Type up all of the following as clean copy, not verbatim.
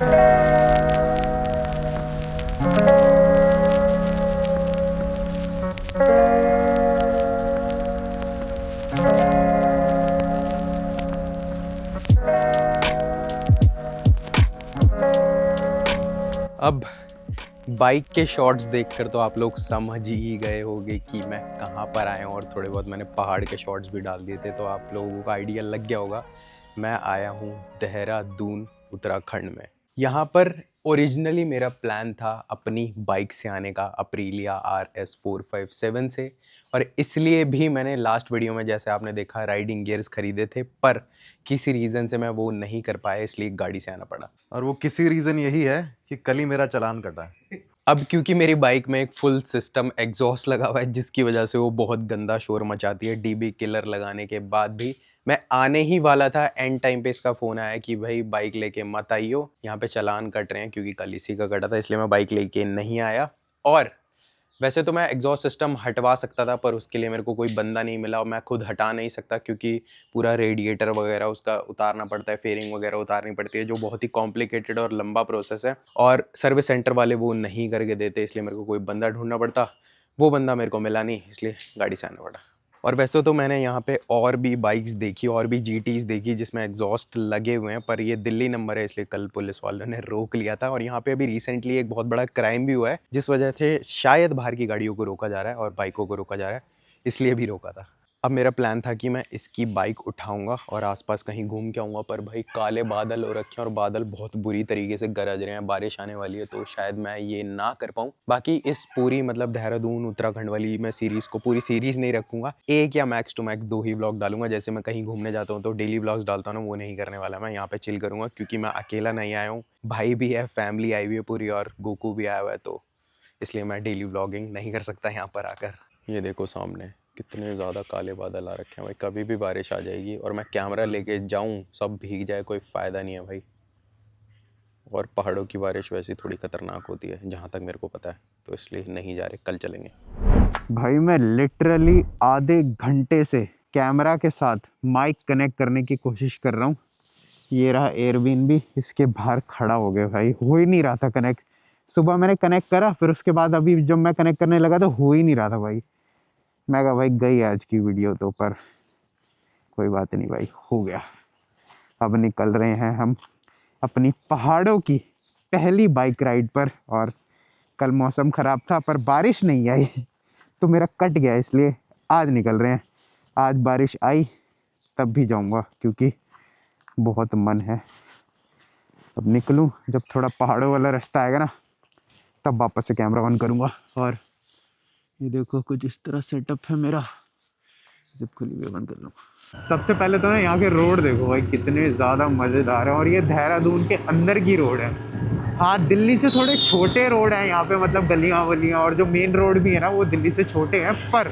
अब बाइक के शॉट्स देखकर तो आप लोग समझ ही गए होंगे कि मैं कहाँ पर आया हूँ, और थोड़े बहुत मैंने पहाड़ के शॉट्स भी डाल दिए थे तो आप लोगों को आइडिया लग गया होगा। मैं आया हूँ देहरादून उत्तराखंड में। यहाँ पर ओरिजिनली मेरा प्लान था अपनी बाइक से आने का, अप्रीलिया RS457 से, और इसलिए भी मैंने लास्ट वीडियो में जैसे आपने देखा राइडिंग गियर्स खरीदे थे, पर किसी रीज़न से मैं वो नहीं कर पाया, इसलिए गाड़ी से आना पड़ा। और वो किसी रीज़न यही है कि कल ही मेरा चालान कटा है। अब क्योंकि मेरी बाइक में एक फुल सिस्टम एग्जॉस्ट लगा हुआ है जिसकी वजह से वो बहुत गंदा शोर मचाती है, डीबी किलर लगाने के बाद भी मैं आने ही वाला था, एंड टाइम पे इसका फ़ोन आया कि भाई बाइक लेके मत आइयो, यहाँ पे चालान कट रहे हैं, क्योंकि कल इसी का कटा था, इसलिए मैं बाइक लेके नहीं आया। और वैसे तो मैं एग्जॉस्ट सिस्टम हटवा सकता था, पर उसके लिए मेरे को कोई बंदा नहीं मिला और मैं खुद हटा नहीं सकता, क्योंकि पूरा रेडिएटर वगैरह उसका उतारना पड़ता है, फेयरिंग वगैरह उतारनी पड़ती है, जो बहुत ही कॉम्प्लिकेटेड और लंबा प्रोसेस है, और सर्विस सेंटर वाले वो नहीं करके देते, इसलिए मेरे को कोई बंदा ढूंढना पड़ता। वो बंदा मेरे को मिला नहीं, इसलिए गाड़ी से आना पड़ा। और वैसे तो मैंने यहाँ पे और भी बाइक्स देखी, और भी GTs देखी जिसमें एग्जॉस्ट लगे हुए हैं, पर ये दिल्ली नंबर है, इसलिए कल पुलिस वालों ने रोक लिया था। और यहाँ पे अभी रिसेंटली एक बहुत बड़ा क्राइम भी हुआ है, जिस वजह से शायद बाहर की गाड़ियों को रोका जा रहा है और बाइकों को रोका जा रहा है, इसलिए भी रोका था। अब मेरा प्लान था कि मैं इसकी बाइक उठाऊंगा और आसपास कहीं घूम के आऊँगा, पर भाई काले बादल हो रखे हैं और बादल बहुत बुरी तरीके से गरज रहे हैं, बारिश आने वाली है, तो शायद मैं ये ना कर पाऊँ। बाकी इस पूरी मतलब देहरादून उत्तराखंड वाली मैं सीरीज़ को पूरी सीरीज़ नहीं रखूँगा, एक या मैक्स टू मैक्स 2 ही व्लॉग डालूंगा। जैसे मैं कहीं घूमने जाता हूँ तो डेली व्लॉग्स डालता हूँ ना, वो नहीं करने वाला। मैं यहाँ पर चिल करूँगा, क्योंकि मैं अकेला नहीं आया हूँ, भाई भी है, फैमिली आई हुई है पूरी, और गोकू भी आया हुआ है, तो इसलिए मैं डेली व्लॉगिंग नहीं कर सकता यहाँ पर आकर। ये देखो सामने कितने ज़्यादा काले बादल आ रखे हैं भाई, कभी भी बारिश आ जाएगी, और मैं कैमरा लेके जाऊं सब भीग जाए, कोई फ़ायदा नहीं है भाई। और पहाड़ों की बारिश वैसे थोड़ी ख़तरनाक होती है जहाँ तक मेरे को पता है, तो इसलिए नहीं जा रहे, कल चलेंगे। भाई मैं लिटरली आधे घंटे से कैमरा के साथ माइक कनेक्ट करने की कोशिश कर रहा हूँ। ये रहा एयरबीएनबी, इसके बाहर खड़ा हो गया भाई, हो ही नहीं रहा था कनेक्ट। सुबह मैंने कनेक्ट करा, फिर उसके बाद अभी जब मैं कनेक्ट करने लगा तो हो ही नहीं रहा था भाई। मैं कहा भाई गई आज की वीडियो तो, पर कोई बात नहीं भाई, हो गया। अब निकल रहे हैं हम अपनी पहाड़ों की पहली बाइक राइड पर। और कल मौसम ख़राब था पर बारिश नहीं आई तो मेरा कट गया, इसलिए आज निकल रहे हैं। आज बारिश आई तब भी जाऊंगा, क्योंकि बहुत मन है। अब निकलूं, जब थोड़ा पहाड़ों वाला रास्ता आएगा ना तब वापस से कैमरा ऑन करूंगा। और ये देखो कुछ इस तरह सेटअप है मेरा। जब खुली हुई बंद कर लूँ। सबसे पहले तो ना यहाँ के रोड देखो भाई, कितने ज़्यादा मज़ेदार है, और ये देहरादून के अंदर की रोड है। हाँ, दिल्ली से थोड़े छोटे रोड हैं यहाँ पे, मतलब गलियाँ वलियाँ, और जो मेन रोड भी है ना वो दिल्ली से छोटे हैं, पर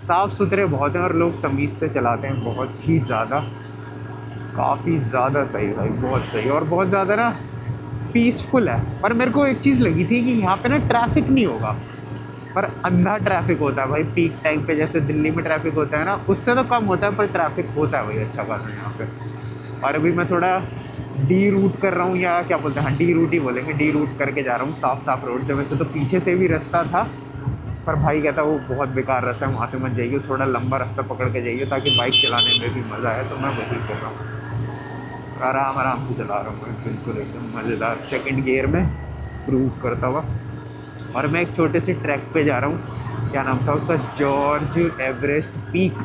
साफ़ सुथरे बहुत हैं और लोग तमीज़ से चलाते हैं, बहुत ही ज़्यादा, काफ़ी ज़्यादा सही भाई, बहुत सही। और बहुत ज़्यादा ना पीसफुल है। पर मेरे को एक चीज़ लगी थी कि यहाँ पे ना ट्रैफिक नहीं होगा, पर अंधा ट्रैफिक होता है भाई पीक टाइम पे, जैसे दिल्ली में ट्रैफिक होता है ना, उससे तो कम होता है, पर ट्रैफिक होता है भाई अच्छा खासा यहाँ पे। और अभी मैं थोड़ा डी रूट कर रहा हूँ, या क्या बोलते हैं, हाँ डी रूट ही बोलेंगे, डी रूट करके जा रहा हूँ साफ साफ रोड से। वैसे तो पीछे से भी रास्ता था, पर भाई कहता वो बहुत बेकार रास्ता है, वहाँ से मत जाइए, थोड़ा लंबा रास्ता पकड़ के जाइए ताकि बाइक चलाने में भी मज़ा आए। तो मैं वही कर रहा हूँ, आराम आराम से चला रहा हूँ मैं, बिल्कुल एकदम मज़ेदार, सेकंड गियर में क्रूज़ करता हुआ। और मैं एक छोटे से ट्रैक पे जा रहा हूँ, क्या नाम था उसका, जॉर्ज एवरेस्ट पीक।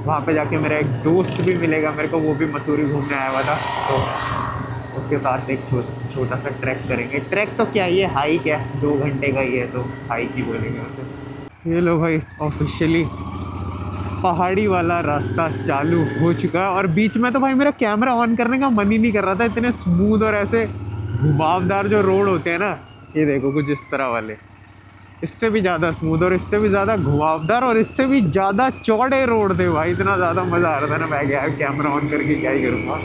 वहाँ पे जाके मेरा एक दोस्त भी मिलेगा मेरे को, वो भी मसूरी घूमने आया हुआ था, तो उसके साथ एक छोटा सा ट्रैक करेंगे। ट्रैक तो क्या, ये हाइक है, 2 घंटे का ही है, तो हाइक ही बोलेंगे उसे। ये लो भाई, ऑफिशियली पहाड़ी वाला रास्ता चालू हो चुका है। और बीच में तो भाई मेरा कैमरा ऑन करने का मन ही नहीं कर रहा था, इतने स्मूथ और ऐसे घुमावदार जो रोड होते हैं ना, ये देखो कुछ इस तरह वाले, इससे भी ज़्यादा स्मूथ और इससे भी ज़्यादा घुमावदार और इससे भी ज़्यादा चौड़े रोड थे भाई। इतना ज़्यादा मज़ा आ रहा था ना, मैं गया कैमरा ऑन करके क्या ही करूँगा,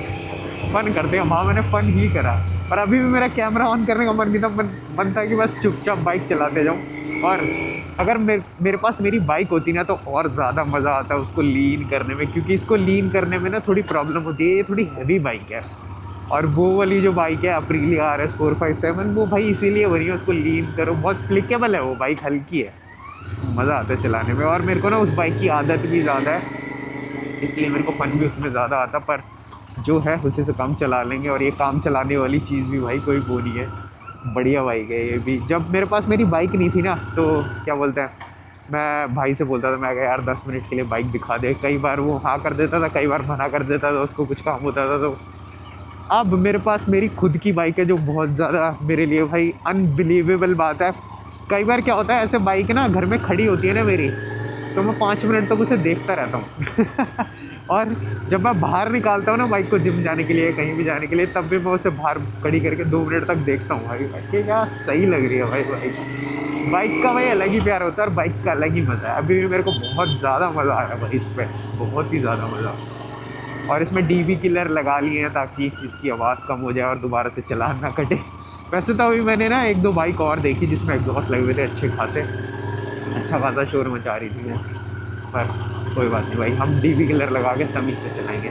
फ़न करते हैं। हाँ मैंने फ़न ही करा, पर अभी भी मेरा कैमरा ऑन करने का मन नहीं था, मन था कि बस चुपचाप बाइक चलाते जाऊँ। और अगर मेरे पास मेरी बाइक होती ना तो और ज़्यादा मज़ा आता उसको लीन करने में, क्योंकि इसको लीन करने में ना थोड़ी प्रॉब्लम होती है, ये थोड़ी हैवी बाइक है, और वो वाली जो बाइक है अप्रीलिया RS 457, वो भाई इसीलिए बनी है, उसको लीन करो, बहुत फ्लिकेबल है वो बाइक, हल्की है, मज़ा आता है चलाने में। और मेरे को ना उस बाइक की आदत भी ज़्यादा है, इसलिए मेरे को फन भी उसमें ज़्यादा आता, पर जो है उसी से काम चला लेंगे। और ये काम चलाने वाली चीज़ भी भाई कोई वो नहीं है, बढ़िया बाइक है ये भी। जब मेरे पास मेरी बाइक नहीं थी ना, तो क्या बोलते हैं, मैं भाई से बोलता था, मैं कहा यार 10 मिनट के लिए बाइक दिखा दे, कई बार वो हाँ कर देता था, कई बार मना कर देता था, उसको कुछ काम होता था। तो अब मेरे पास मेरी खुद की बाइक है, जो बहुत ज़्यादा मेरे लिए भाई अनबिलीवेबल बात है। कई बार क्या होता है, ऐसे बाइक ना घर में खड़ी होती है ना मेरी, तो मैं 5 मिनट तक उसे देखता रहता हूँ और जब मैं बाहर निकालता हूँ ना बाइक को, जिम जाने के लिए, कहीं भी जाने के लिए, तब भी मैं उसे बाहर खड़ी करके 2 मिनट तक देखता हूँ। भाई कि क्या सही लग रही है भाई बाइक। बाइक का भाई अलग ही प्यार होता है और बाइक का अलग ही मज़ा है। अभी भी मेरे को बहुत ज़्यादा मज़ा आया भाई इस पर, बहुत ही ज़्यादा मज़ा। और इसमें डीबी किलर लगा लिए हैं ताकि इसकी आवाज़ कम हो जाए और दोबारा से चलान ना कटे। वैसे तो अभी मैंने ना 1-2 बाइक और देखी जिसमें एग्जॉस्ट लगे हुए थे अच्छे खासे, अच्छा खासा शोर मचा रही थी वो, पर कोई बात नहीं भाई, हम डीबी किलर लगा के तमीज़ से चलाएंगे।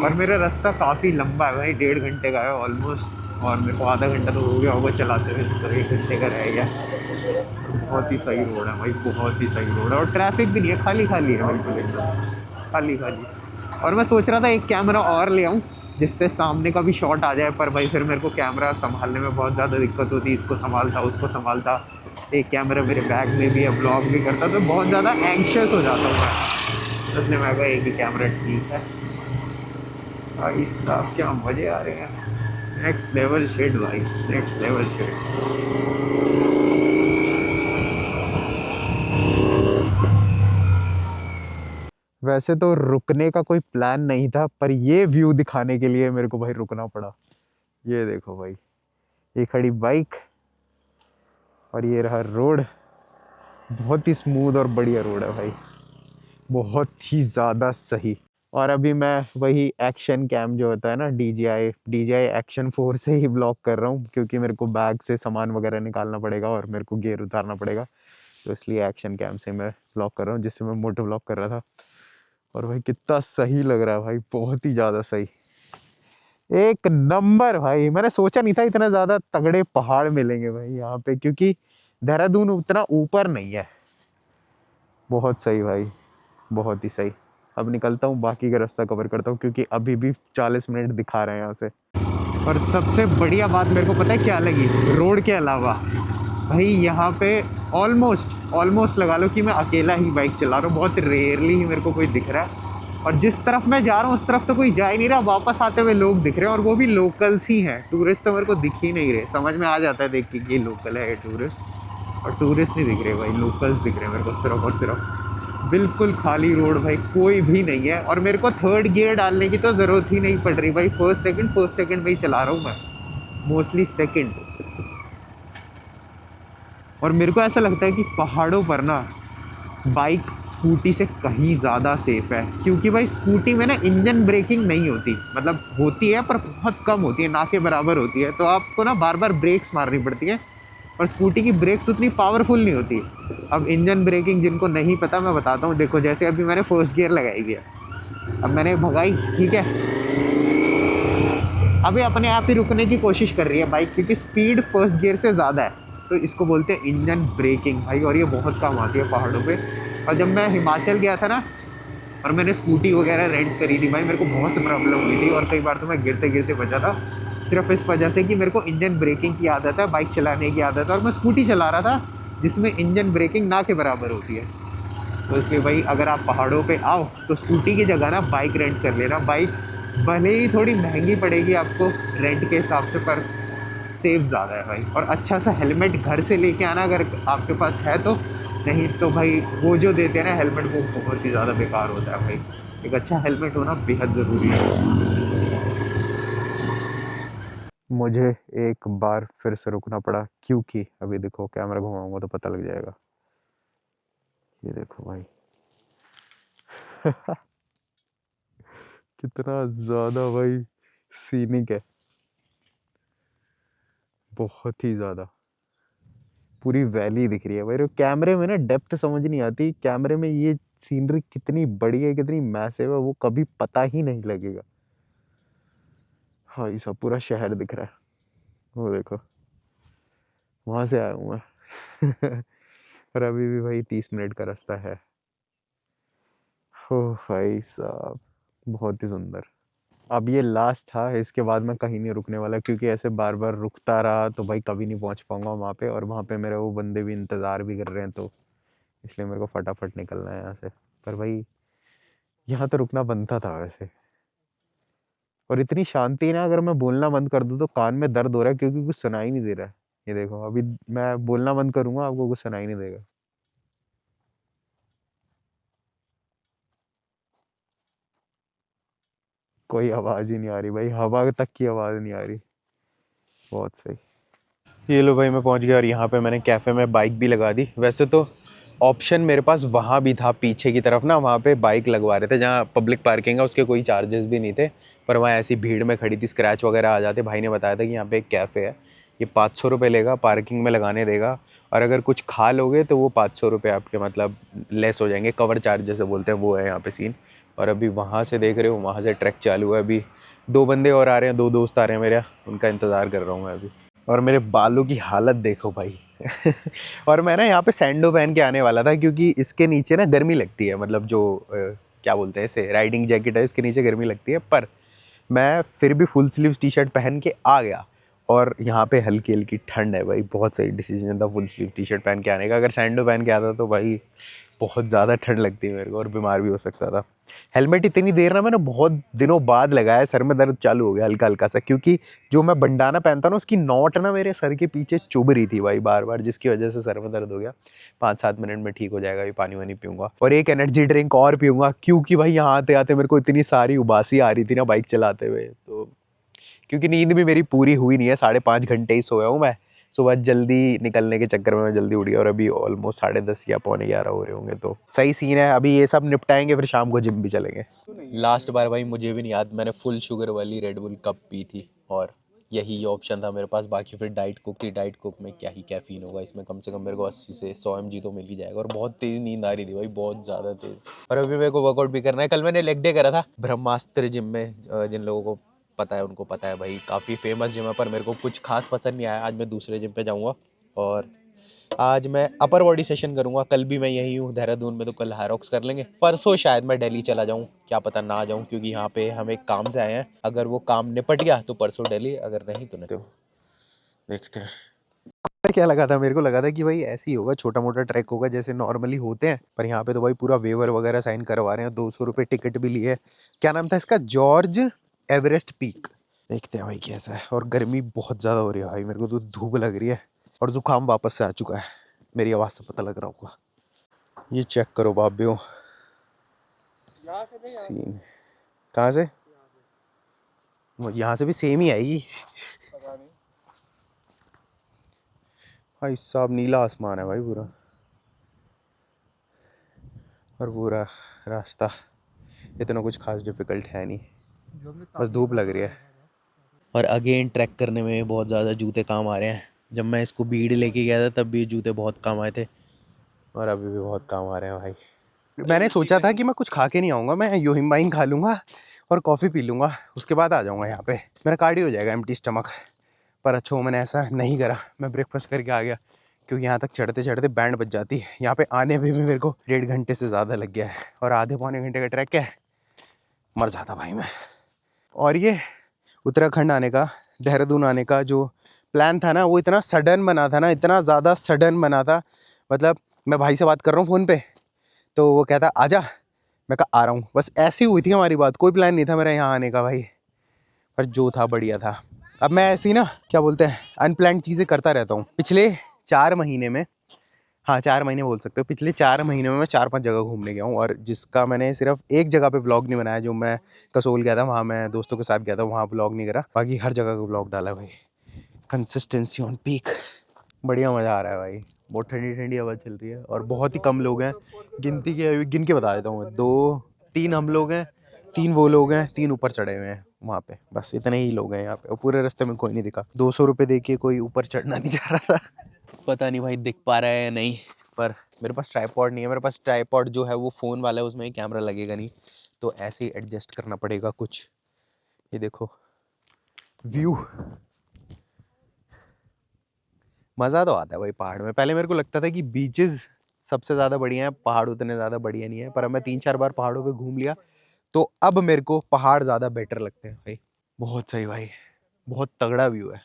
और मेरा रास्ता काफ़ी लंबा है भाई, 1.5 घंटे का है ऑलमोस्ट, और मेरे को आधा घंटा तो हो गया होगा चलाते हुए, तो 1 घंटे का रह गया। बहुत ही सही रोड है भाई, बहुत ही सही रोड है, और ट्रैफिक भी नहीं है, खाली खाली है बिल्कुल एकदम खाली खाली। और मैं सोच रहा था एक कैमरा और ले आऊँ जिससे सामने का भी शॉट आ जाए, पर भाई फिर मेरे को कैमरा संभालने में बहुत ज़्यादा दिक्कत होती, इसको संभालता उसको संभालता, एक कैमरा मेरे बैग में भी है, ब्लॉग भी करता, तो बहुत ज़्यादा एंक्शस हो जाता हूँ मैं, तो इसलिए मैं कहा एक ही कैमरा ठीक है। भाई साहब क्या मज़े आ रहे हैं, नेक्स्ट लेवल शेड भाई, नेक्स्ट लेवल शेड। वैसे तो रुकने का कोई प्लान नहीं था, पर ये व्यू दिखाने के लिए मेरे को भाई रुकना पड़ा। ये देखो भाई, ये खड़ी बाइक और ये रहा रोड, बहुत ही स्मूथ और बढ़िया रोड है भाई, बहुत ही ज़्यादा सही। और अभी मैं वही एक्शन कैम जो होता है ना, DJI एक्शन 4 से ही ब्लॉक कर रहा हूँ, क्योंकि मेरे को बैग से सामान वगैरह निकालना पड़ेगा और मेरे को गियर उतारना पड़ेगा, तो इसलिए एक्शन कैम से मैं ब्लॉक कर रहा हूँ, जिससे मैं मोटो ब्लॉक कर रहा था। और भाई कितना सही लग रहा है भाई, बहुत ही ज़्यादा सही, एक नंबर भाई। मैंने सोचा नहीं था इतना ज़्यादा तगड़े पहाड़ मिलेंगे भाई यहाँ पे, क्योंकि देहरादून उतना ऊपर नहीं है। बहुत सही भाई, बहुत ही सही। अब निकलता हूँ, बाकी का रास्ता कवर करता हूँ, क्योंकि अभी भी 40 मिनट दिखा रहे हैं यहाँ से। और सबसे बढ़िया बात मेरे को पता है क्या लगी, रोड के अलावा भाई यहाँ पे ऑलमोस्ट लगा लो कि मैं अकेला ही बाइक चला रहा हूँ, बहुत रेयरली ही मेरे को कोई दिख रहा है। और जिस तरफ मैं जा रहा हूँ उस तरफ तो कोई जा ही नहीं रहा, वापस आते हुए लोग दिख रहे हैं, और वो भी लोकल्स ही हैं, टूरिस्ट तो मेरे को दिख ही नहीं रहे। समझ में आ जाता है देख के कि ये लोकल है, ये टूरिस्ट, और टूरिस्ट नहीं दिख रहे भाई, लोकल्स दिख रहे हैं मेरे को सिर्फ और सिर्फ। बिल्कुल खाली रोड भाई, कोई भी नहीं है, और मेरे को थर्ड गियर डालने की तो ज़रूरत ही नहीं पड़ रही भाई, फर्स्ट सेकंड में ही चला रहा हूँ मैं, मोस्टली सेकंड। और मेरे को ऐसा लगता है कि पहाड़ों पर ना बाइक स्कूटी से कहीं ज़्यादा सेफ़ है, क्योंकि भाई स्कूटी में ना इंजन ब्रेकिंग नहीं होती, मतलब होती है पर बहुत कम होती है, ना के बराबर होती है, तो आपको ना बार बार ब्रेक्स मारनी पड़ती है, और स्कूटी की ब्रेक्स उतनी पावरफुल नहीं होती। अब इंजन ब्रेकिंग जिनको नहीं पता मैं बताता हूँ, देखो जैसे अभी मैंने फर्स्ट गियर लगाई हुई है, अब मैंने भगाई, ठीक है, अभी अपने आप ही रुकने की कोशिश कर रही है बाइक, क्योंकि स्पीड फर्स्ट गियर से ज़्यादा है, तो इसको बोलते हैं इंजन ब्रेकिंग भाई, और ये बहुत काम आती है पहाड़ों पे। और जब मैं हिमाचल गया था ना, और मैंने स्कूटी वगैरह रेंट करी थी भाई, मेरे को बहुत प्रॉब्लम हुई थी, और कई बार तो मैं गिरते गिरते बचा था, सिर्फ इस वजह से कि मेरे को इंजन ब्रेकिंग की आदत है, बाइक चलाने की आदत है, और मैं स्कूटी चला रहा था जिसमें इंजन ब्रेकिंग ना के बराबर होती है। तो इसलिए भाई अगर आप पहाड़ों पे आओ तो स्कूटी की जगह ना बाइक रेंट कर लेना। बाइक भले ही थोड़ी महंगी पड़ेगी आपको रेंट के हिसाब से, पर सेफ ज़्यादा है भाई। और अच्छा सा हेलमेट घर से लेके आना अगर आपके पास है तो, नहीं तो भाई वो जो देते हैं ना हेलमेट, वो बहुत ही ज़्यादा बेकार होता है भाई। एक अच्छा हेलमेट होना बेहद ज़रूरी है। मुझे एक बार फिर से रुकना पड़ा, क्योंकि अभी देखो कैमरा घुमाऊंगा तो पता लग जाएगा, ये देखो भाई कितना ज़्यादा भाई सीनिक है, बहुत ही ज़्यादा। पूरी वैली दिख रही है भाई, कैमरे में ना डेप्थ समझ नहीं आती, कैमरे में ये सीनरी कितनी बड़ी है, कितनी मैसिव है, वो कभी पता ही नहीं लगेगा। भाई सब पूरा शहर दिख रहा है, वो देखो वहां से आया हूँ मैं। और अभी भी भाई 30 मिनट का रास्ता है। हो भाई साहब, बहुत ही सुंदर। अब ये लास्ट था, इसके बाद मैं कहीं नहीं रुकने वाला, क्योंकि ऐसे बार बार रुकता रहा तो भाई कभी नहीं पहुंच पाऊंगा वहां पे, और वहां पे मेरे वो बंदे भी इंतजार भी कर रहे हैं, तो इसलिए मेरे को फटाफट निकलना है यहाँ से। पर भाई यहाँ तो रुकना बनता था वैसे। और इतनी शांति ना, अगर मैं बोलना बंद कर दूं तो कान में दर्द हो रहा है, क्योंकि कुछ सुनाई नहीं दे रहा है। ये देखो, अभी मैं बोलना बंद करूंगा, आपको कुछ सुनाई नहीं देगा। कोई आवाज ही नहीं आ रही भाई, हवा तक की आवाज नहीं आ रही। बहुत सही। ये लो भाई, मैं पहुंच गया, और यहाँ पे मैंने कैफ़े में बाइक भी लगा दी। वैसे तो ऑप्शन मेरे पास वहाँ भी था, पीछे की तरफ ना, वहाँ पे बाइक लगवा रहे थे जहाँ पब्लिक पार्किंग है, उसके कोई चार्जेस भी नहीं थे। पर वहाँ ऐसी भीड़ में खड़ी थी, स्क्रैच वगैरह आ जाते। भाई ने बताया था कि यहाँ पे एक कैफ़े है, ये 500 रुपये लेगा, पार्किंग में लगाने देगा, और अगर कुछ खा लोगे तो वो 500 रुपये आपके मतलब लेस हो जाएंगे, कवर चार्ज जैसे बोलते हैं, वो है यहाँ पे सीन। और अभी वहाँ से देख रहे हो, वहाँ से ट्रैक चालू है। अभी 2 बंदे और आ रहे हैं, 2 दोस्त आ रहे हैं मेरे, उनका इंतज़ार कर रहा हूँ मैं अभी। और मेरे बालों की हालत देखो भाई। और मैं ना यहाँ पे सैंडो पहन के आने वाला था, क्योंकि इसके नीचे ना गर्मी लगती है, मतलब जो क्या बोलते हैं इसे, राइडिंग जैकेट है, इसके नीचे गर्मी लगती है। पर मैं फिर भी फुल स्लीव्स टी शर्ट पहन के आ गया, और यहाँ पे हल्की हल्की ठंड है भाई। बहुत सही डिसीजन था फुल स्लीव टी शर्ट पहन के आने का। अगर सैंडो पहन के आता तो भाई बहुत ज़्यादा ठंड लगती है मेरे को, और बीमार भी हो सकता था। हेलमेट इतनी देर ना मैंने बहुत दिनों बाद लगाया, सर में दर्द चालू हो गया हल्का हल्का सा, क्योंकि जो मैं बंडाना पहनता हूँ ना, उसकी नॉट ना मेरे सर के पीछे चुभ रही थी भाई बार बार, जिसकी वजह से सर में दर्द हो गया। 5-7 मिनट में ठीक हो जाएगा। अभी पानी वानी पीऊँगा, और एक एनर्जी ड्रिंक और पीऊँगा, क्योंकि भाई यहाँ आते आते मेरे को इतनी सारी उबासी आ रही थी ना बाइक चलाते हुए। तो क्योंकि नींद भी मेरी पूरी हुई नहीं है, 5.5 घंटे ही सोया हूँ मैं। सुबह जल्दी निकलने के चक्कर में मैं जल्दी उठ गया, और अभी ऑलमोस्ट 10:30 या 11:45 हो रहे होंगे। तो सही सीन है। अभी ये सब निपटाएंगे, फिर शाम को जिम भी चलेंगे। लास्ट बार भाई मुझे भी नहीं याद, मैंने फुल शुगर वाली रेड बुल कब पी थी, और यही ऑप्शन था मेरे पास। बाकी फिर डाइट कोक थी, डाइट कोक में क्या ही कैफीन होगा, इसमें कम से कम मेरे को 80 से 100 mg तो मिल ही जाएगा। और बहुत तेज़ नींद आ रही थी भाई, बहुत ज़्यादा तेज़। और अभी मेरे को वर्कआउट भी करना है। कल मैंने लेग डे करा था ब्रह्मास्त्र जिम में, जिन लोगों को पता है उनको पता है भाई, काफ़ी फेमस जिम है। पर मेरे को कुछ खास पसंद नहीं आया। आज मैं दूसरे जिम पे जाऊँगा, और आज मैं अपर बॉडी सेशन करूँगा। कल भी मैं यही हूँ देहरादून में, तो कल हायरॉक्स कर लेंगे। परसों शायद मैं दिल्ली चला जाऊँ, क्या पता ना जाऊँ, क्योंकि यहाँ पे हम एक काम से आए हैं। अगर वो काम निपट गया तो परसों दिल्ली, अगर नहीं तो नहीं। तो देखते हैं। क्या लगा था, मेरे को लगा था कि भाई ऐसे ही होगा, छोटा मोटा ट्रैक होगा जैसे नॉर्मली होते हैं। पर यहाँ पे तो भाई पूरा वेवर वगैरह साइन करवा रहे हैं, 200 रुपये टिकट भी लिए। क्या नाम था इसका, जॉर्ज एवरेस्ट पीक। देखते हैं भाई कैसा है। और गर्मी बहुत ज़्यादा हो रही है भाई, मेरे को तो धूप लग रही है, और जुकाम वापस से आ चुका है, मेरी आवाज़ से पता लग रहा होगा। ये चेक करो बाबियों, सीन। कहाँ से? यहाँ से भी सेम ही आएगी भाई साहब। नीला आसमान है भाई पूरा, और पूरा रास्ता इतना कुछ खास डिफ़िकल्ट है नहीं, बस धूप लग रही है। और अगेन ट्रैक करने में बहुत ज़्यादा जूते काम आ रहे हैं। जब मैं इसको बीड़ लेके गया था तब भी जूते बहुत काम आए थे, और अभी भी बहुत काम आ रहे हैं भाई। मैंने सोचा था कि मैं कुछ खा के नहीं आऊँगा, मैं योहिम्बाइन खा लूँगा और कॉफ़ी पी लूँगा, उसके बाद आ जाऊँगा यहाँ पे, मेरा कार्डियो हो जाएगा एम्प्टी स्टमक। पर अच्छा मैंने ऐसा नहीं करा, मैं ब्रेकफास्ट करके आ गया, क्योंकि यहाँ तक चढ़ते चढ़ते बैंड बज जाती है। यहाँ पे आने में भी मेरे को 1.5 घंटे से ज़्यादा लग गया है, और आधे पौने घंटे का ट्रैक है, मर जाता भाई मैं। और ये उत्तराखंड आने का, देहरादून आने का जो प्लान था ना, वो इतना सडन बना था ना, इतना ज़्यादा सडन बना था। मतलब मैं भाई से बात कर रहा हूँ फ़ोन पे, तो वो कहता आजा, मैं कहा आ रहा हूँ। बस ऐसी हुई थी हमारी बात, कोई प्लान नहीं था मेरा यहाँ आने का भाई। पर जो था बढ़िया था। अब मैं ऐसी ना, क्या बोलते हैं, अनप्लान्ड चीज़ें करता रहता हूँ। पिछले 4 महीने में, हाँ 4 महीने बोल सकते हो, पिछले 4 महीने में मैं 4-5 जगह घूमने गया हूँ, और जिसका मैंने सिर्फ एक जगह पे व्लॉग नहीं बनाया, जो मैं कसोल गया था, वहाँ मैं दोस्तों के साथ गया था, वहाँ व्लॉग नहीं करा। बाकी हर जगह का व्लॉग डाला भाई। Consistency on peak. बढ़िया मज़ा आ रहा है भाई, बहुत ठंडी ठंडी हवा चल रही है, और बहुत ही कम लोग हैं। गिन के बता देता हूँ मैं, 2-3 हम लोग हैं, 3 वो लोग हैं, 3 ऊपर चढ़े हुए हैं वहाँ पे, बस इतने ही लोग हैं यहाँ पे। और पूरे रास्ते में कोई नहीं दिखा। 200 रुपये दे के कोई ऊपर चढ़ना नहीं चाह रहा था। पता नहीं भाई दिख पा रहा है या नहीं, पर मेरे पास ट्राइपॉड नहीं है। मेरे पास ट्राइपॉड जो है वो फ़ोन वाला है, उसमें ही कैमरा लगेगा नहीं, तो ऐसे ही एडजस्ट करना पड़ेगा कुछ। ये देखो, व्यू मज़ा तो आता है भाई पहाड़ में। पहले मेरे को लगता था कि बीचेस सबसे ज़्यादा बढ़िया है, पहाड़ उतने ज़्यादा बढ़िया नहीं है, पर अब मैं 3-4 बार पहाड़ों पे घूम लिया तो अब मेरे को पहाड़ ज़्यादा बेटर लगते हैं भाई। बहुत सही भाई, बहुत तगड़ा व्यू है।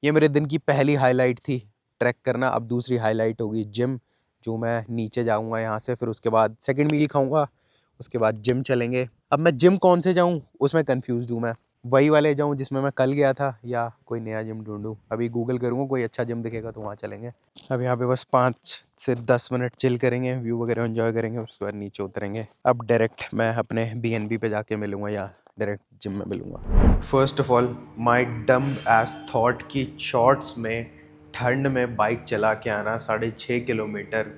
ये मेरे दिन की पहली हाईलाइट थी ट्रैक करना। अब दूसरी हाईलाइट होगी जिम, जो मैं नीचे जाऊंगा यहाँ से, फिर उसके बाद सेकंड मील खाऊंगा, उसके बाद जिम चलेंगे। अब मैं जिम कौन से जाऊँ उसमें कंफ्यूज हूँ मैं, वही वाले जाऊँ जिसमें मैं कल गया था या कोई नया जिम ढूंढूँ। अभी गूगल करूँगा, कोई अच्छा जिम दिखेगा तो वहाँ चलेंगे। अब यहाँ पे बस 5 से 10 मिनट चिल करेंगे, व्यू वगैरह एंजॉय करेंगे, उसके बाद नीचे उतरेंगे। अब डायरेक्ट मैं अपने BNB पे जाके मिलूँगा या डायरेक्ट जिम में मिलूँगा। फर्स्ट ऑफ ऑल माई डम एज थॉट कि शॉर्ट्स में ठंड में बाइक चला के आना 6.5 किलोमीटर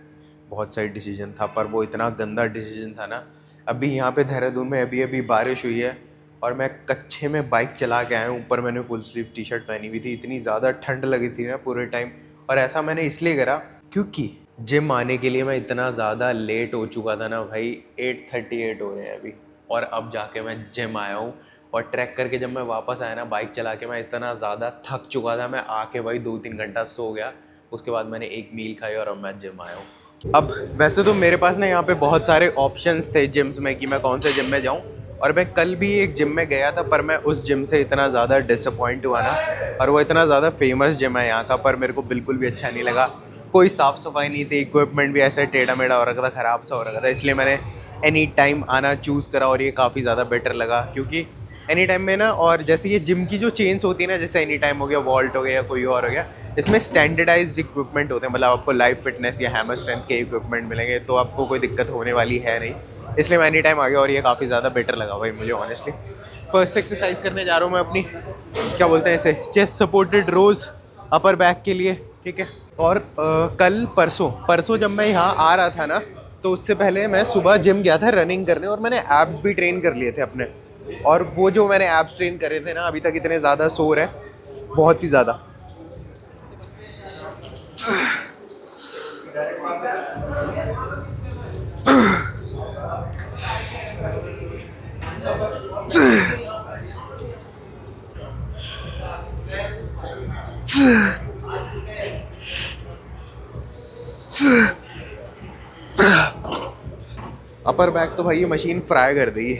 बहुत सही डिसीजन था, पर वो इतना गंदा डिसीजन था ना। अभी यहाँ पे देहरादून में अभी अभी बारिश हुई है और मैं कच्छे में बाइक चला के आया हूँ। ऊपर मैंने फुल स्लीव टी शर्ट पहनी हुई थी, इतनी ज़्यादा ठंड लगी थी ना पूरे टाइम। और ऐसा मैंने इसलिए करा क्योंकि जिम आने के लिए मैं इतना ज़्यादा लेट हो चुका था ना भाई। 8:38 हो रहे हैं अभी और अब जाके मैं जिम आया हूँ। और ट्रैक करके जब मैं वापस आया ना बाइक चला के, मैं इतना ज़्यादा थक चुका था, मैं आके भाई 2-3 घंटा सो गया। उसके बाद मैंने एक मील खाई और अब मैं जिम आया हूँ। अब वैसे तो मेरे पास ना यहाँ पे बहुत सारे ऑप्शंस थे जिम्स में कि मैं कौन से जिम में जाऊँ, और मैं कल भी एक जिम में गया था, पर मैं उस जिम से इतना ज़्यादा डिसअपॉइंट हुआ ना। और वो इतना ज़्यादा फेमस जिम है यहाँ का, पर मेरे को बिल्कुल भी अच्छा नहीं लगा। कोई साफ़ सफाई नहीं थी, इक्विपमेंट भी ऐसे टेढ़ा मेढ़ा हो रखा था, ख़राब सा हो रखा था। इसलिए मैंने एनी टाइम आना चूज़ करा और ये काफ़ी ज़्यादा बेटर लगा। क्योंकि एनी टाइम में ना, और जैसे ये जिम की जो चेन्स होती है ना, जैसे एनी टाइम हो गया, वॉल्ट हो गया या कोई और हो गया, इसमें स्टैंडर्डाइज्ड इक्विपमेंट होते हैं। मतलब आपको लाइव फिटनेस या हैमर स्ट्रेंथ के इक्विपमेंट मिलेंगे, तो आपको कोई दिक्कत होने वाली है नहीं। इसलिए मैं एनी टाइम आ गया और ये काफ़ी ज़्यादा बेटर लगा भाई मुझे ऑनेस्टली। फर्स्ट एक्सरसाइज करने जा रहा हूँ मैं अपनी, क्या बोलते हैं इसे, चेस्ट सपोर्टेड रोज़ अपर बैक के लिए, ठीक है। और कल परसों जब मैं यहाँ आ रहा था ना, तो उससे पहले मैं सुबह जिम गया था रनिंग करने, और मैंने एब्स भी ट्रेन कर लिए थे अपने। और वो जो मैंने एब्स ट्रेन करे थे ना, अभी तक इतने ज़्यादा सोर है, बहुत ही ज़्यादा। अपर बैक तो भाई ये मशीन फ्राई कर देगी।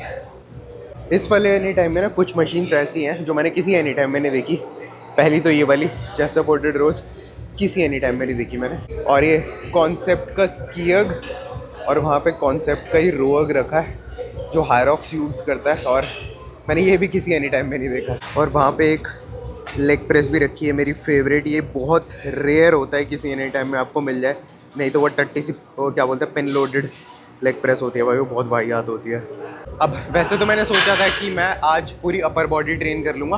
इस वाले एनी टाइम में ना कुछ मशीन्स ऐसी हैं जो मैंने किसी एनी टाइम में नहीं देखी। पहली तो ये वाली चेस्ट सपोर्टेड रोज़ किसी एनी टाइम में नहीं देखी मैंने। और ये कॉन्सेप्ट का स्कीयग, और वहाँ पे कॉन्सेप्ट का ही रोअग रखा है जो हायरॉक्स यूज़ करता है, और मैंने ये भी किसी एनी टाइम में नहीं देखा। और वहाँ पे एक लेग प्रेस भी रखी है मेरी फेवरेट। ये बहुत रेयर होता है किसी एनी टाइम में आपको मिल जाए, नहीं तो वो टट्टी सी, वो क्या बोलते हैं, पिन लोडेड लेग प्रेस होती है भाई, वो बहुत वाहियात होती है। अब वैसे तो मैंने सोचा था कि मैं आज पूरी अपर बॉडी ट्रेन कर लूँगा,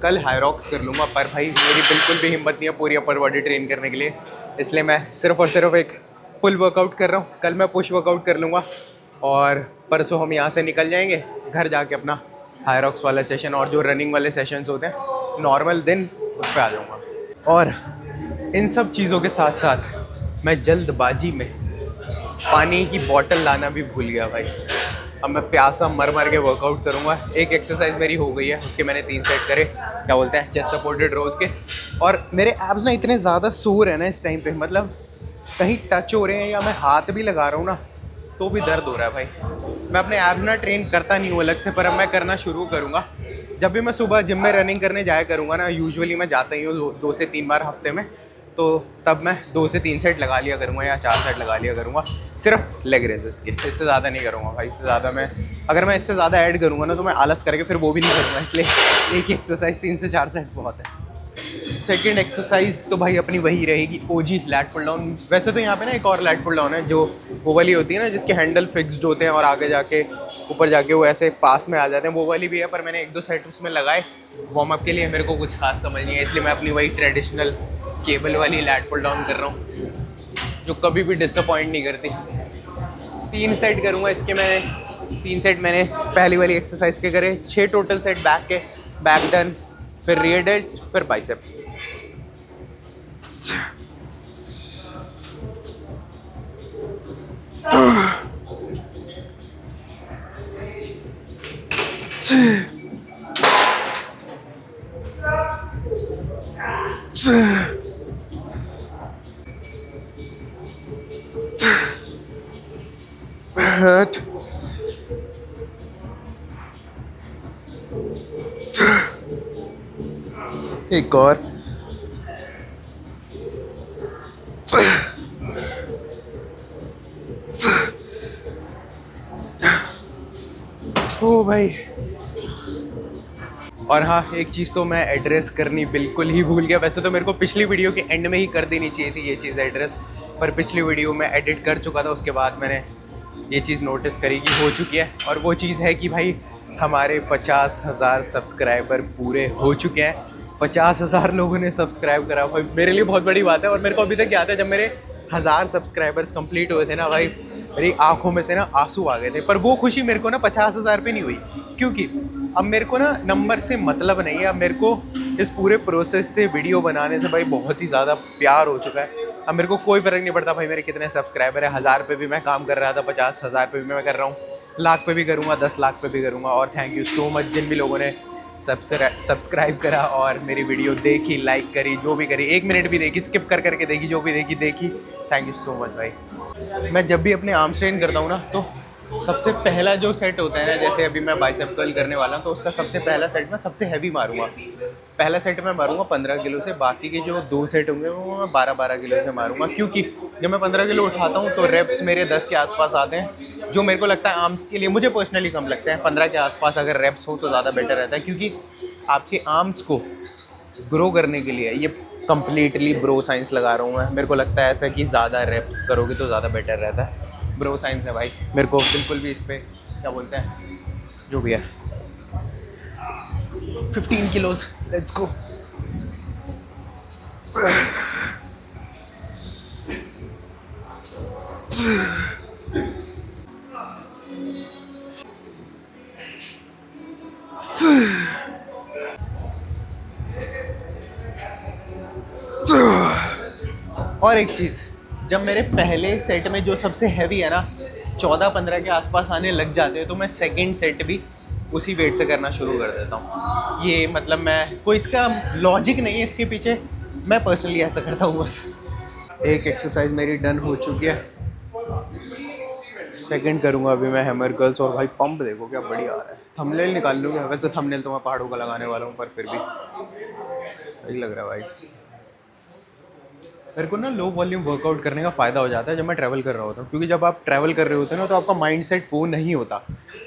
कल हायरॉक्स कर लूँगा, पर भाई मेरी बिल्कुल भी हिम्मत नहीं है पूरी अपर बॉडी ट्रेन करने के लिए। इसलिए मैं सिर्फ और सिर्फ एक पुल वर्कआउट कर रहा हूँ। कल मैं पुश वर्कआउट कर लूँगा और परसों हम यहाँ से निकल जाएंगे, घर जाके अपना हायरॉक्स वाला सेशन और जो रनिंग वाले सेशंस होते हैं नॉर्मल दिन, उस पर आ जाऊँगा। और इन सब चीज़ों के साथ साथ मैं जल्दबाजी में पानी की बोतल लाना भी भूल गया भाई। अब मैं प्यासा मर के वर्कआउट करूँगा। एक एक्सरसाइज मेरी हो गई है, उसके मैंने 3 सेट करे, क्या बोलते हैं, चेस्ट सपोर्टेड रोज़ के। और मेरे एब्स ना इतने ज़्यादा सोर है ना इस टाइम पे, मतलब कहीं टच हो रहे हैं या मैं हाथ भी लगा रहा हूँ ना तो भी दर्द हो रहा है भाई। मैं अपने एब्स ना ट्रेन करता नहीं हूँ अलग से, पर अब मैं करना शुरू करूँगा। जब भी मैं सुबह जिम में रनिंग करने जाया करूँगा ना, यूजुअली मैं जाता ही हूँ 2 से 3 बार हफ्ते में, तो तब मैं 2 से 3 सेट लगा लिया करूँगा या 4 सेट लगा लिया करूँगा, सिर्फ लेग रेजेस के। इससे ज़्यादा नहीं करूँगा भाई। इससे ज़्यादा अगर मैं इससे ज़्यादा ऐड करूँगा ना तो मैं आलस करके फिर वो भी नहीं करूँगा। इसलिए एक ही एक्सरसाइज 3 से 4 सेट बहुत है। सेकंड एक्सरसाइज तो भाई अपनी वही रहेगी, ओजी लैट पुल डाउन। वैसे तो यहाँ पे ना एक और लैट पुल डाउन है जो वो वाली होती है ना, जिसके हैंडल फिक्स्ड होते हैं और आगे जाके ऊपर जाके वो ऐसे पास में आ जाते हैं, वो वाली भी है। पर मैंने 1-2 सेट उसमें लगाए वार्म अप के लिए, मेरे को कुछ खास समझ नहीं है, इसलिए मैं अपनी वही ट्रेडिशनल केबल वाली लैट पुल डाउन कर रहा हूँ जो कभी भी डिसअपॉइंट नहीं करती। 3 सेट करूँगा इसके। मैंने 3 सेट मैंने पहली वाली एक्सरसाइज के करे, 6 टोटल सेट बैक के, बैक डन, फिर रियर डेल्ट, फिर बाइसेप। एक और। ओ भाई। और हाँ, एक चीज़ तो मैं एड्रेस करनी बिल्कुल ही भूल गया। वैसे तो मेरे को पिछली वीडियो के एंड में ही कर देनी चाहिए थी ये चीज़ एड्रेस, पर पिछली वीडियो में एडिट कर चुका था, उसके बाद मैंने ये चीज़ नोटिस करी कि हो चुकी है। और वो चीज़ है कि भाई हमारे 50,000 सब्सक्राइबर पूरे हो चुके हैं। 50,000 लोगों ने सब्सक्राइब करा भाई, मेरे लिए बहुत बड़ी बात है। और मेरे को अभी तक याद है जब मेरे 1000 सब्सक्राइबर्स कंप्लीट हुए थे ना भाई, मेरी आंखों में से ना आंसू आ गए थे। पर वो खुशी मेरे को ना 50,000 पे नहीं हुई, क्योंकि अब मेरे को ना नंबर से मतलब नहीं है। अब मेरे को इस पूरे प्रोसेस से, वीडियो बनाने से भाई बहुत ही ज़्यादा प्यार हो चुका है। अब मेरे को कोई फ़र्क नहीं पड़ता भाई मेरे कितने सब्सक्राइबर है। 1000 पे भी मैं काम कर रहा था, 50,000 पे भी मैं कर रहा हूँ, लाख पे भी करूँगा, 10 लाख पे भी करूँगा। और थैंक यू सो मच जिन भी लोगों ने सब्सक्राइब करा और मेरी वीडियो देखी, लाइक करी, जो भी करी, 1 मिनट भी देखी, स्किप कर करके देखी, जो भी देखी। थैंक यू सो मच भाई। मैं जब भी अपने आर्म स्ट्रेन करता हूँ ना, तो सबसे पहला जो सेट होता है ना, जैसे अभी मैं बाइसेप कर्ल करने वाला हूँ, तो उसका सबसे पहला सेट मैं सबसे हैवी मारूंगा। पहला सेट मैं मारूंगा 15 किलो से, बाकी के जो 2 सेट होंगे वो मैं 12-12 किलो से मारूंगा। क्योंकि जब मैं 15 किलो उठाता हूँ तो रेप्स मेरे 10 के आसपास आते हैं, जो मेरे को लगता है आर्म्स के लिए, मुझे पर्सनली कम लगता है। 15 के आसपास अगर रेप्स हो तो ज़्यादा बेटर रहता है, क्योंकि आपके आर्म्स को ग्रो करने के लिए, ये कम्प्लीटली ब्रो साइंस लगा रहा हूँ मैं, मेरे को लगता है ऐसा कि ज़्यादा रेप्स करोगे तो ज़्यादा बेटर रहता है। ब्रो साइंस है भाई, मेरे को बिल्कुल भी इस पर क्या बोलते हैं, जो भी है। 15 किलोज, लेट्स गो। और एक चीज़, जब मेरे पहले सेट में जो सबसे हैवी है ना 14-15 के आसपास आने लग जाते हैं, तो मैं सेकंड सेट भी उसी वेट से करना शुरू कर देता हूँ। ये मतलब मैं, कोई इसका लॉजिक नहीं है इसके पीछे, मैं पर्सनली ऐसा करता हूँ बस। एक एक्सरसाइज मेरी डन हो चुकी है, सेकंड करूँगा अभी मैं हैमर कर्ल्स। और भाई पंप देखो क्या बढ़िया आ रहा है। थंबनेल निकाल लूँगा, वैसे थंबनेल तो मैं पहाड़ों का लगाने वाला हूँ, पर फिर भी सही लग रहा है भाई। मेरे को ना लो वॉल्यूम वर्कआउट करने का फ़ायदा हो जाता है जब मैं ट्रैवल कर रहा होता हूँ, क्योंकि जब आप ट्रैवल कर रहे होते हैं ना, तो आपका माइंड सेट वो नहीं होता,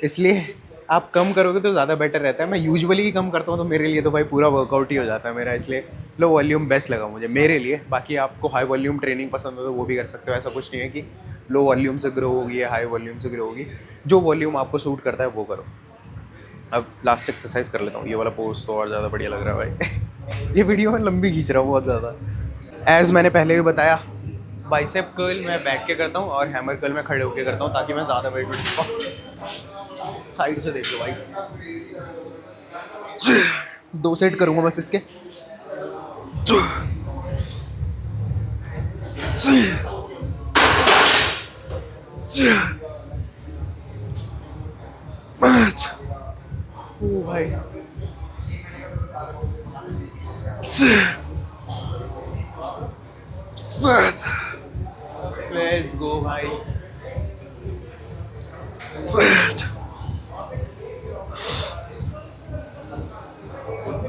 इसलिए आप कम करोगे तो ज़्यादा बेटर रहता है। मैं यूजुअली ही कम करता हूँ, तो मेरे लिए तो भाई पूरा वर्कआउट ही हो जाता है मेरा, इसलिए लो वॉल्यूम बेस्ट लगा मुझे मेरे लिए। बाकी आपको हाई वॉल्यूम ट्रेनिंग पसंद हो तो वो भी कर सकते हो, ऐसा कुछ नहीं है कि लो वॉल्यूम से ग्रो होगी या हाई वॉल्यूम से ग्रो होगी। जो वॉल्यूम आपको सूट करता है वो करो। अब लास्ट एक्सरसाइज कर लेता हूँ, ये वाला पोज तो और ज़्यादा बढ़िया लग रहा है भाई। ये वीडियो में लंबी खींच रहा हूँ बहुत ज़्यादा। एज़ मैंने पहले भी बताया, बाइसेप कर्ल मैं बैठ के करता हूँ और हैमर कर्ल मैं खड़े होकर करता हूँ, ताकि मैं ज़्यादा वेट उठा पाऊँ। साइड से देख लो भाई, 2 सेट करूँगा बस इसके। ओ भाई, लेट्स गो भाई।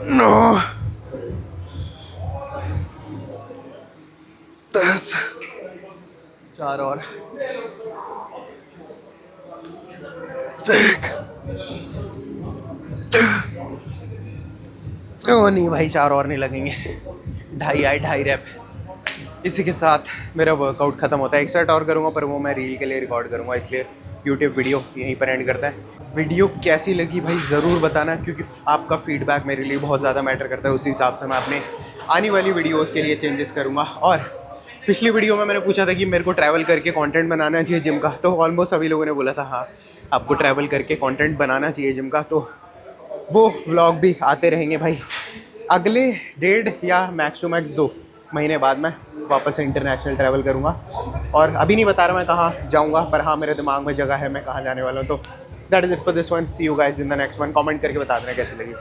No. 10, 4 और, 1, 2, नहीं भाई 4 और नहीं लगेंगे, 2.5 रैप। इसी के साथ मेरा वर्कआउट ख़त्म होता है। 1 सेट और करूँगा, पर वो मैं रील के लिए रिकॉर्ड करूँगा, इसलिए यूट्यूब वीडियो यहीं पर एंड करता है। वीडियो कैसी लगी भाई ज़रूर बताना, क्योंकि आपका फीडबैक मेरे लिए बहुत ज़्यादा मैटर करता है। उसी हिसाब से मैं अपने आने वाली वीडियोस के लिए चेंजेस करूँगा। और पिछली वीडियो में मैंने पूछा था कि मेरे को ट्रैवल करके कंटेंट बनाना चाहिए जिम का, तो ऑलमोस्ट सभी लोगों ने बोला था हाँ आपको ट्रैवल करके कंटेंट बनाना चाहिए जिम का। तो वो व्लॉग भी आते रहेंगे भाई। अगले 1.5 या मैक्स टू मैक्स 2 महीने बाद मैं वापस से इंटरनेशनल ट्रैवल करूँगा, और अभी नहीं बता रहा मैं कहाँ जाऊँगा, पर हाँ मेरे दिमाग में जगह है मैं कहाँ जाने वाला हूँ। तो that is it for this one. See you guys in the next one. Comment करके बता देना कैसी लगी।